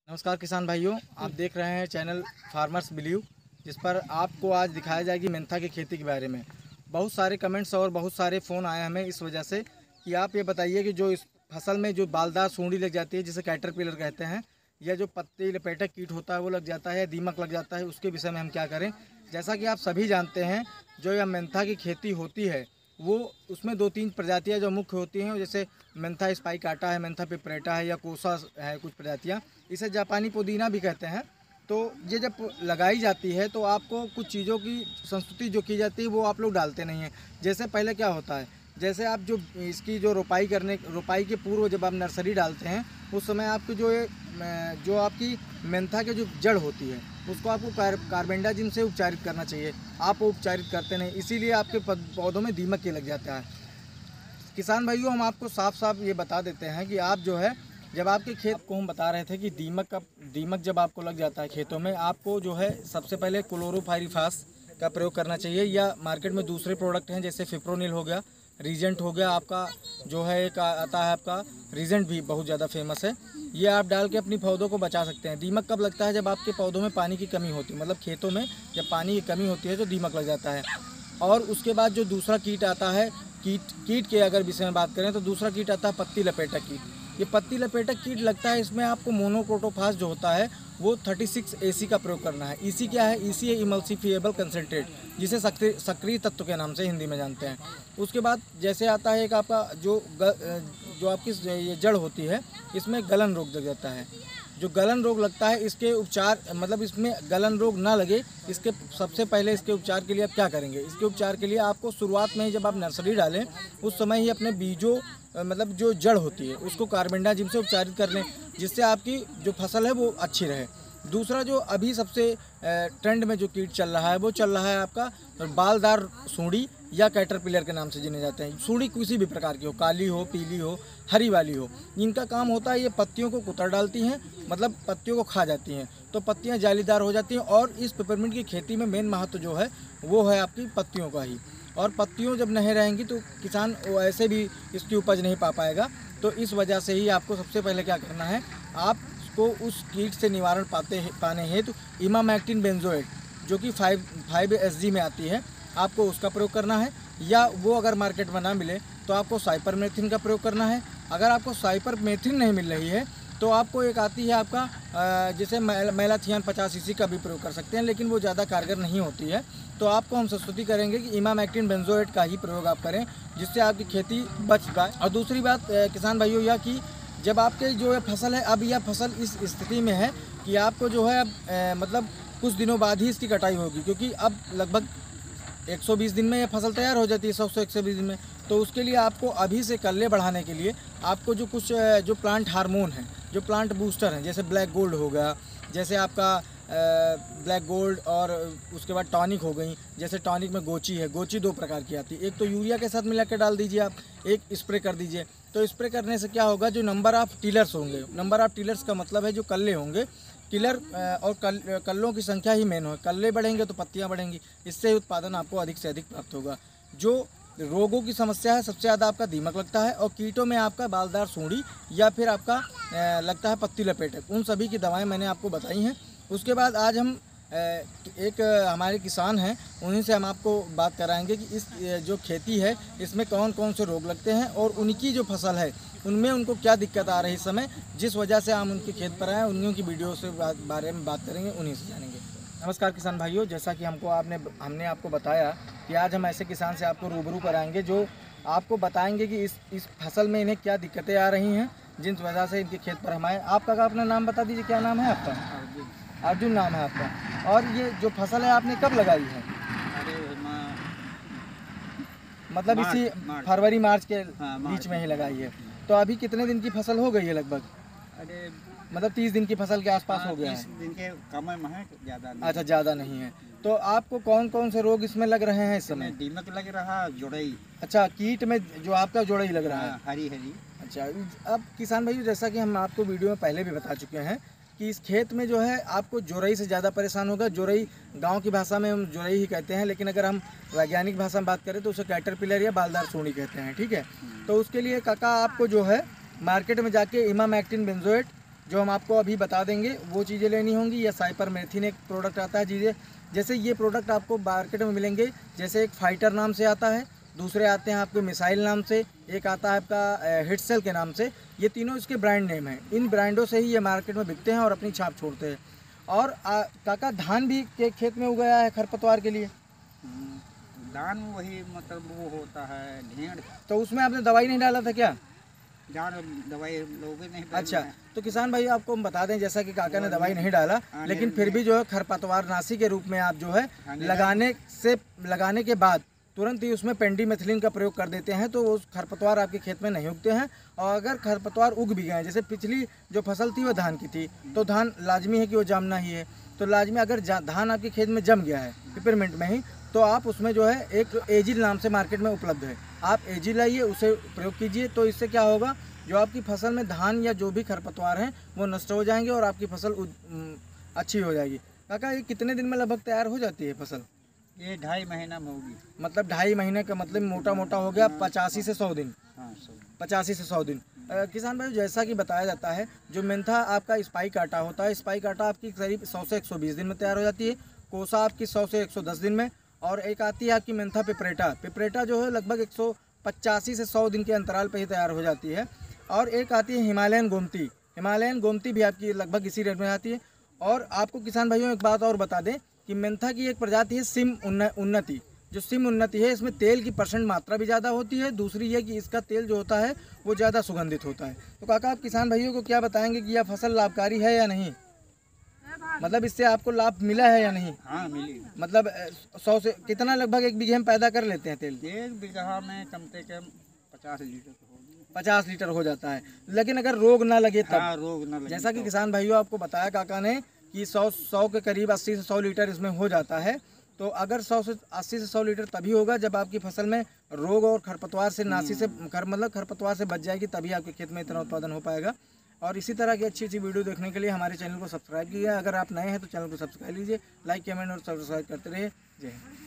नमस्कार किसान भाइयों, आप देख रहे हैं चैनल फार्मर्स बिलीव, जिस पर आपको आज दिखाया जाएगी मेंथा की खेती के बारे में। बहुत सारे कमेंट्स और बहुत सारे फ़ोन आए हमें इस वजह से कि आप ये बताइए कि जो इस फसल में जो बालदार सूंडी लग जाती है, जिसे कैटरपिलर कहते हैं, या जो पत्ती लपेटक कीट होता है वो लग जाता है, दीमक लग जाता है, उसके विषय में हम क्या करें। जैसा कि आप सभी जानते हैं, जो यह मेंथा की खेती होती है वो उसमें 2-3 प्रजातियां जो मुख्य होती हैं, जैसे मेंथा स्पाइकाटा है, मेंथा पिपरेटा है, या कोसा है कुछ प्रजातियां। इसे जापानी पुदीना भी कहते हैं। तो ये जब लगाई जाती है तो आपको कुछ चीज़ों की संस्तुति जो की जाती है वो आप लोग डालते नहीं हैं। जैसे पहले क्या होता है, जैसे आप जो इसकी जो रोपाई के पूर्व जब आप नर्सरी डालते हैं, उस समय आपकी जो आपकी मेंथा की जो जड़ होती है उसको आपको कार्बेंडाजिम से उपचारित करना चाहिए। आप वो उपचारित करते नहीं, इसीलिए आपके पौधों में दीमक के लग जाता है। किसान भाइयों, हम आपको साफ साफ ये बता देते हैं कि आप जो है, जब आपके खेत को हम बता रहे थे कि दीमक जब आपको लग जाता है खेतों में, आपको जो है सबसे पहले क्लोरोपाइरीफास का प्रयोग करना चाहिए, या मार्केट में दूसरे प्रोडक्ट हैं जैसे फिप्रोनिल हो गया, रीजेंट हो गया, आपका जो है एक आता है आपका रीजेंट भी बहुत ज़्यादा फेमस है। ये आप डाल के अपनी पौधों को बचा सकते हैं। दीमक कब लगता है? जब आपके पौधों में पानी की कमी होती है, मतलब खेतों में जब पानी की कमी होती है तो दीमक लग जाता है। और उसके बाद जो दूसरा कीट आता है, कीट के अगर विषय में बात करें तो दूसरा कीट आता है पत्ती लपेटक कीट। ये पत्ती लपेटक कीट लगता है, इसमें आपको मोनोक्रोटोफास जो होता है वो 36 AC का प्रयोग करना है। EC क्या है? EC है इमल्सिफिएबल कंसनट्रेट, जिसे सक्रिय तत्व के नाम से हिंदी में जानते हैं। उसके बाद जैसे आता है एक आपका जो आपकी ये जड़ होती है, इसमें गलन रोग लग जाता है। जो गलन रोग लगता है, इसके उपचार मतलब इसमें गलन रोग ना लगे, इसके सबसे पहले इसके उपचार के लिए आप क्या करेंगे? इसके उपचार के लिए आपको शुरुआत में ही जब आप नर्सरी डालें उस समय ही अपने बीजों मतलब जो जड़ होती है उसको कार्बेंडाजिम से उपचारित कर लें, जिससे आपकी जो फसल है वो अच्छी रहे। दूसरा जो अभी सबसे ट्रेंड में जो कीट चल रहा है वो चल रहा है आपका बालदार सूंडी, या कैटरपिलर के नाम से जिन्हें जाते हैं। सूंडी किसी भी प्रकार की हो, काली हो, पीली हो, हरी वाली हो, इनका काम होता है ये पत्तियों को कुतर डालती हैं, मतलब पत्तियों को खा जाती हैं, तो पत्तियां जालीदार हो जाती हैं। और इस पेपरमिंट की खेती में मेन महत्व जो है वो है आपकी पत्तियों का ही। और पत्तियों जब नहीं रहेंगी तो किसान वो ऐसे भी इसकी उपज नहीं पा पाएगा। तो इस वजह से ही आपको सबसे पहले क्या करना है, आपको उस कीट से निवारण पाने हेतु इमामेक्टिन बेंजोएट, जो कि 5 SG में आती है, आपको उसका प्रयोग करना है। या वो अगर मार्केट में ना मिले तो आपको साइपरमेथ्रिन का प्रयोग करना है। अगर आपको साइपरमेथ्रिन नहीं मिल रही है तो आपको एक आती है आपका जैसे मेलाथियन 50 EC का भी प्रयोग कर सकते हैं, लेकिन वो ज़्यादा कारगर नहीं होती है। तो आपको हम संस्तुति करेंगे कि इमामेक्टिन बेंजोएट का ही प्रयोग आप करें, जिससे आपकी खेती बच पाए। और दूसरी बात किसान भाइयों यह कि जब आपके जो है फसल है, अब यह फसल इस स्थिति में है कि आपको जो है अब मतलब कुछ दिनों बाद ही इसकी कटाई होगी, क्योंकि अब लगभग 120 दिन में यह फसल तैयार हो जाती है, 100 से 120 दिन में। तो उसके लिए आपको अभी से कल्ले बढ़ाने के लिए आपको जो कुछ जो प्लांट हार्मोन हैं, जो प्लांट बूस्टर हैं, जैसे ब्लैक गोल्ड हो गया, जैसे आपका ब्लैक गोल्ड, और उसके बाद टॉनिक हो गई। जैसे टॉनिक में गोची है, गोची 2 प्रकार की आती है, एक तो यूरिया के साथ मिला के डाल दीजिए आप, एक स्प्रे कर दीजिए। तो स्प्रे करने से क्या होगा, जो नंबर ऑफ टिलर्स होंगे, नंबर ऑफ टिलर्स का मतलब है जो कल्ले होंगे, टिलर और कल्लों की संख्या ही मेन हो, कल्ले बढ़ेंगे तो पत्तियां बढ़ेंगी, इससे उत्पादन आपको अधिक से अधिक प्राप्त होगा। जो रोगों की समस्या है, सबसे ज़्यादा आपका दीमक लगता है, और कीटों में आपका बालदार सूंडी या फिर आपका लगता है पत्ती लपेटक, उन सभी की दवाएं मैंने आपको बताई हैं। उसके बाद आज हम एक हमारे किसान हैं, उन्हीं से हम आपको बात कराएंगे कि इस जो खेती है इसमें कौन कौन से रोग लगते हैं, और उनकी जो फसल है उनमें उनको क्या दिक्कत आ रही है इस समय, जिस वजह से हम उनके खेत पर आए, उन्हीं की वीडियो से बारे में बात करेंगे, उन्हीं से जानेंगे। नमस्कार किसान भाइयों, जैसा कि हमने आपको बताया कि आज हम ऐसे किसान से आपको रूबरू कराएंगे जो आपको बताएंगे कि इस फसल में इन्हें क्या दिक्कतें आ रही हैं, जिस वजह से इनके खेत पर हम आए। आपका अपना नाम बता दीजिए, क्या नाम है आपका? अर्जुन नाम है आपका। और ये जो फसल है आपने कब लगाई है? मतलब इसी फरवरी मार्च के बीच में ही लगाई है। तो अभी कितने दिन की फसल हो गई है लगभग? अरे मतलब 30 दिन की फसल के आसपास हो गया है। 30 दिन के कम है, ज़्यादा नहीं। अच्छा, ज़्यादा नहीं है। तो आपको कौन कौन से रोग इसमें लग रहे हैं इस समय? दीमक लग रहा, जोड़ई। अच्छा, कीट में जो आपका जोड़ई लग रहा है। हरी हरी। अच्छा, अब किसान भाई, जैसा कि हम आपको वीडियो में पहले भी बता चुके हैं कि इस खेत में जो है आपको जोड़ई से ज़्यादा परेशान होगा। जोड़ई गांव की भाषा में हम जोड़ई ही कहते हैं, लेकिन अगर हम वैज्ञानिक भाषा में बात करें तो उसे कैटरपिलर या बालदार सूंडी कहते हैं, ठीक है। तो उसके लिए काका आपको जो है मार्केट में जाके इमामेक्टिन बेंजोएट जो हम आपको अभी बता देंगे वो चीज़ें लेनी होंगी। या साइपर मेथिन एक प्रोडक्ट आता है चीज़ें, जैसे ये प्रोडक्ट आपको मार्केट में मिलेंगे। जैसे एक फाइटर नाम से आता है, दूसरे आते हैं आपके मिसाइल नाम से, एक आता है आपका हिटसेल के नाम से। ये तीनों इसके ब्रांड नेम हैं। इन ब्रांडों से ही ये मार्केट में बिकते हैं और अपनी छाप छोड़ते हैं। और काका धान भी के खेत में उगाया है खरपतवार के लिए? धान वही मतलब वो होता है ढेड़। तो उसमें आपने दवाई नहीं डाला था क्या? जान दवाई लोग नहीं डालते अच्छा, हैं। तो किसान भाई आपको हम बता दें, जैसा कि काका ने दवाई नहीं डाला, लेकिन फिर भी जो है खरपतवार नाशी के रूप में आप जो है लगाने के बाद तुरंत ही उसमें पेंडीमेथिलिन का प्रयोग कर देते हैं, तो उस खरपतवार आपके खेत में नहीं उगते हैं। और अगर खरपतवार उग भी गए, जैसे पिछली जो फसल थी वो धान की थी, तो धान लाजमी है कि वो जमना ही है। तो लाजमी अगर धान आपके खेत में जम गया है पिपरमिंट में ही, तो आप उसमें जो है एक एजिल नाम से मार्केट में उपलब्ध है, आप एजिल लाइए, उसे प्रयोग कीजिए। तो इससे क्या होगा, जो आपकी फसल में धान या जो भी खरपतवार हैं वो नष्ट हो जाएंगे और आपकी फसल अच्छी हो जाएगी। काका ये कितने दिन में लगभग तैयार हो जाती है फसल? ये 2.5 महीना में होगी। मतलब 2.5 महीने का मतलब मोटा मोटा हो गया 85 से 100 दिन। हाँ 85 से 100 दिन। किसान भाई जैसा कि बताया जाता है, जो मेंथा आपका स्पाइक आटा होता है, स्पाइक आटा आपकी करीब 100 से 120 दिन में तैयार हो जाती है। कोसा आपकी 100 से 110 दिन में। और एक आती है आपकी मेंथा पिपरेटा। पिपरेटा जो है लगभग 185 से 100 दिन के अंतराल पर ही तैयार हो जाती है। और एक आती है हिमालयन गोमती। हिमालयन गोमती भी आपकी लगभग इसी रेट में आती है। और आपको किसान भाइयों एक बात और बता दें कि मेंथा की एक प्रजाति है सिम उन्नति। जो सिम उन्नति है, इसमें तेल की % मात्रा भी ज़्यादा होती है। दूसरी ये कि इसका तेल जो होता है वो ज़्यादा सुगंधित होता है। तो काका आप किसान भाइयों को क्या बताएंगे कि यह फसल लाभकारी है या नहीं? मतलब इससे आपको लाभ मिला है या नहीं? हाँ मिली। मतलब 100 से कितना लगभग एक बीघे में पैदा कर लेते हैं तेल? 1 बीघा में कम से कम 50 लीटर तो होगी। 50 लीटर हो जाता है, लेकिन अगर रोग ना लगे तब। हाँ रोग न लगे जैसा कि तो। किसान भाइयों आपको बताया काका ने कि 100 के करीब 80 से 100 लीटर इसमें हो जाता है। तो अगर 100 से 80 से 100 लीटर तभी होगा जब आपकी फसल में रोग और खरपतवार से नासी से मतलब खरपतवार से बच जाएगी, तभी आपके खेत में इतना उत्पादन हो पाएगा। और इसी तरह की अच्छी अच्छी वीडियो देखने के लिए हमारे चैनल को सब्सक्राइब कीजिए। अगर आप नए हैं तो चैनल को सब्सक्राइब लीजिए, लाइक कमेंट और सब्सक्राइब करते रहिए। जय हिंद।